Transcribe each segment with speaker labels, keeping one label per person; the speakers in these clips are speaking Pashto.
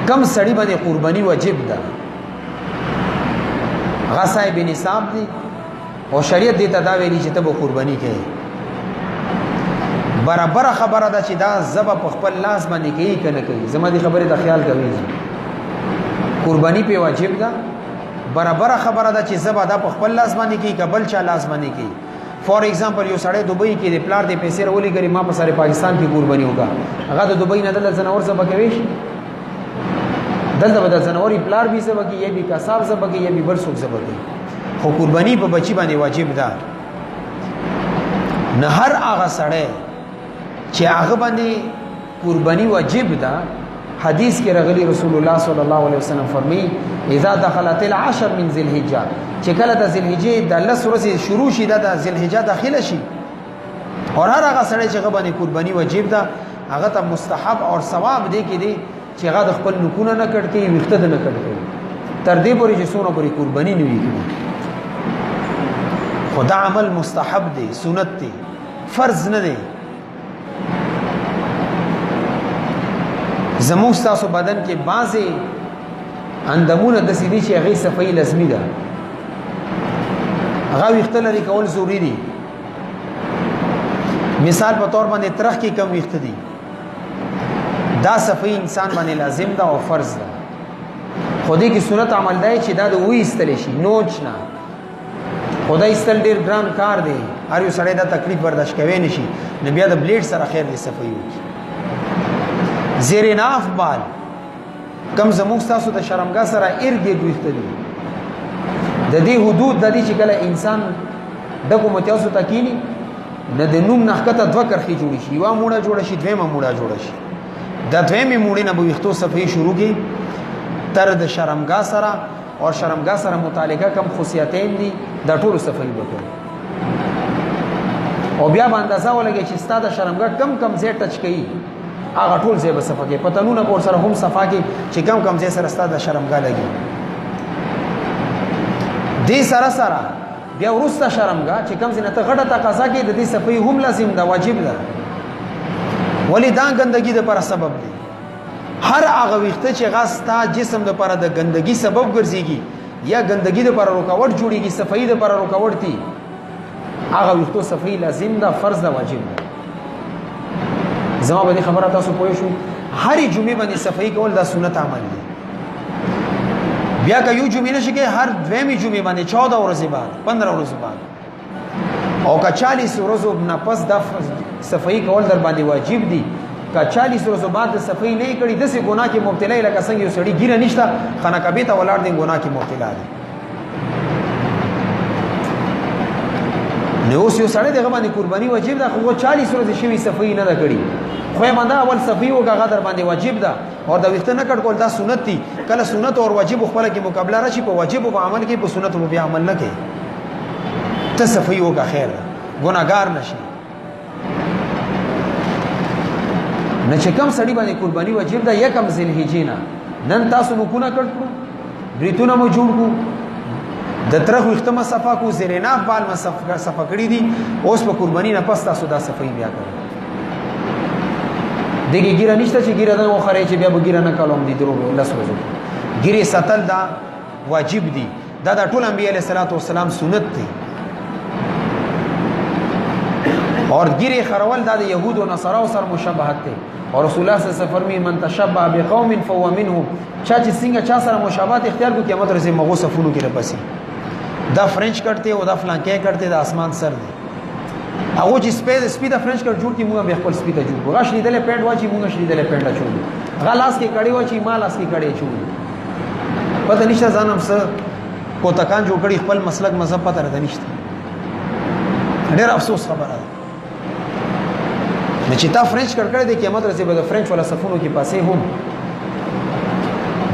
Speaker 1: کم سړی باندې قرباني واجب ده هغه صاحب نصاب دی او شریعت دې ته دا ویلي چې ته به قرباني کوي برابر خبره ده چې دا زبا په خپل لاس باندې کوي کنه کوي زما دې خبره ته خیال کوي قرباني په واجب ده برابر خبره ده چې زبا دا په خپل لاس باندې کوي قبل چا لاس باندې کوي فور ایگزامپل یو سړی دوبۍ کې د پلار د پیسې راولي ګری ما په سره پاکستان کې قرباني وکا هغه د دوبۍ نه دل زنور څه بکوي شي دلته به د زنوري پلار به څه بکی یا به کساب څه بکی یا به بل څوک څه بکی خو قرباني په بچی باندې واجب ده نه هر هغه سړی چې هغه باندې قرباني واجب ده حدیث کې راغلی رسول الله صلی الله علیه وسلم فرمایي اذا دخلت العشر من ذی الحجه چې کله د ذی الحجه د 10 ورځې شروع شي د ذی الحجه داخله شي اور هر هغه سړی چې هغه باندې قرباني واجب ده هغه ته مستحب او ثواب دی کې دی چې هغه د خپل نکونه نه کټ کوي وخته نه کټ کوي تر دې پورې چې څونه پورې قرباني نه وي خدا عمل مستحب دی سنت دی فرض نه دی زموږ تاسو بدن کې بعضې اندامونه داسې دي چې هغې صفایي لازمي ده هغه ویښته لرې کول ضروري دي مثال په طور باندې ترخ کې کم ویښته دي دا صفایي انسان باندې لازم ده او فرض ده خو دې کې سنت عمل دی چې دا د وایستلی شي نوچ نه خو دا ایستل ډېر ګران کار دی هر یو سړی دا تکلیف برداشت کوی نه شي نو بیا د بلیډ سره خیر دی صفایي وکړي زیر ناف بال کم زموږ ستاسو د شرمګاه سره ارګې ویښته دي د دې حدود د دې چې کله انسان دغه متیاسو تکینی نه د نوم نحکته دوه کرخې جوړې شي یوه موړه جوړه شي دویمه موړه جوړه شي د دویمې موړې نه به ویښتو صفحې شروع کړي تر د شرمګاه سره او شرمګاه سره متعلقه کم خصوصیتین دي د ټولو صفحې وکړي او بیا به اندازه ولګي چې ستا د شرمګاه کم ځای ټچ کوي هغه ټول ځای به صفا کې پتنونه کور سره هم صفا کې چې کم ځای سره ستا د شرمګاه لګي دې سره بیا وروسته شرمګاه چې کم ځای نه ته غټه تقاضا کې د دې صفایي هم لازم ده واجب ده ولې دا ګندګي د پر سبب دی هر هغه وخت چې غاستا جسم د پر د ګندګي سبب ګرځيږي یا ګندګي د پر رکاوټ جوړيږي صفایي د پر رکاوټ دي هغه وختو صفایي لازم ده فرض ده واجب ده زما باندې خبره تاسو پوه شو هر جمعې باندې صفایي کول دا سنت عمل دی بیا که یو جمعې نشي کې هر دویمې جمعې باندې 14 ورځې بعد 15 ورځې بعد او که 40 ورځې نه پس د صفایي کول در باندې واجب دي که 40 ورځې بعد د صفایي نه کړي د څه ګناه کې مبتلا لکه څنګه یو سړی ګیره نشته خانه کعبه ته ولاړ دی ګناه کې مبتلا دی نو اوس یو سړی دغه باندې قرباني واجب ده خو 40 ورځې شوی صفایي نه ده کړي خو یې باندې اول صفایي وکړه در باندې واجب ده او د وخت نه کټ کول دا سنت دي کله سنت او واجب خپل کې مقابله راشي په واجب او عمل کې په سنت او بیا عمل نه کوي ته صفایي وکړه خیر ګناګار نشي نه چې کم سړی باندې قرباني واجب ده یکم ذل حجینا نن تاسو نو کو نه کړو بریتونه مو جوړ کو د ترخ وختمه صفا کو زرینا بال ما صفا کړی دي اوس په قرباني نه پس تاسو دا صفایي بیا کړئ دغه ګیره نشته چې ګیره نه وخره چې بیا به ګیره نه کولم دي درو الله سبحانه ګیره ساتل دا واجب دي دا د ټول انبیاء علیه السلام سنت دي اور ګیره خرول دا د يهود او نصارا سره مشابهت دي اور رسول الله صلی الله علیه وسلم فرمایي من تشبه بقوم فهو منهم چا چې څنګه چا سره مشابهت اختیار کو قیامت ورځې مغو صفونو کې رپسي دا فرنچ کرتے او دا فلانکې کرتے دا اسمان سر دی هغه چې سپیډ فرنچ کټ جوړ کی موږ به خپل سپیډ جوړ غاښ لیدلې پینټ واچي موږ شلیدلې پینټ چول غلاس کې کړي واچي مالاس کې کړي چول پته نشته ځانم سره کوتکان جوړ کړي خپل مسلک مذهب پته نه نشته ډېر افسوس خبره ده چې تا فرنچ کټ کړي د قیامت ورځې به د فرنچ ولا صفونو کې پاسې هم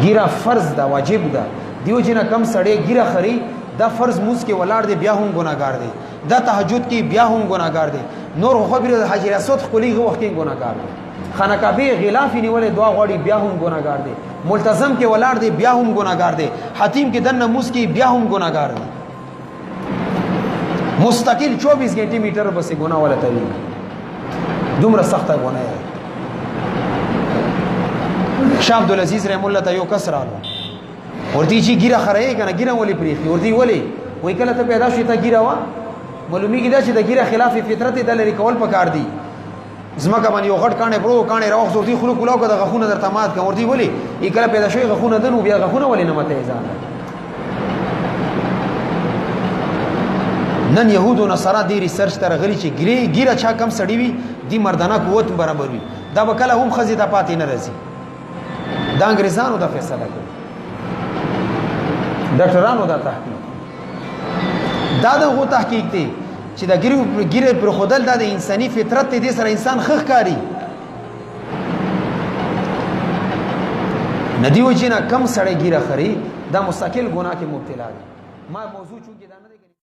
Speaker 1: ګیره فرض ده واجب ده دیو جنا کم سړی ګیره خري دا فرض موږ کې ولاړ دی بیا هم ګناګار دی دا تهجد کې بیا هم ګناګار دی نور خبره د حجر اسود خلیغه وخت کې ګناګار دی خانه کعبه غلاف نیولې دعا غوړي بیا هم ګناګار دی ملتزم کې ولاړ دی بیا هم ګناګار دی حتیم کې دنه موږ کې بیا هم ګناګار دی مستقل 24 غنټه میټر بس ګناه ولا توي دومره سخته ګناه شاه عبد العزيز رحم الله ته یو کس رالو ورته چې ګیره خړې کنه ګیره ولې پریخي ورته ولې وای کله ته پیدا شې ته ګیره وا معلومیږي دا چې د ګیره خلاف فطرت د لري کول پکار دی زمکه باندې یو غټ کانه برو کانه راوخ ورته خلو کلاو کده غخونه در تمات کوي ورته ولې کله پیدا شوی غخونه دنو بیا غخونه ولې نه مته ځان نن يهود او نصارا دی ریسرچ تر غلی چې ګیره چا کم سړی وي دی مردانه قوت برابر وي دا به کله هم خزي ته پاتې نه رسي دا انګريزانو دا فیصله کړ ډاکټرانو دا تحقیق دا دغه تحقیق دی چې دا ګیره پر خودل د انساني فطرت دې سره انسان خخ کاری ندی و چې نه کم سړی ګیره خري دا مستقل ګناه کې مبتلا دی ما موضوع چونکې دا نه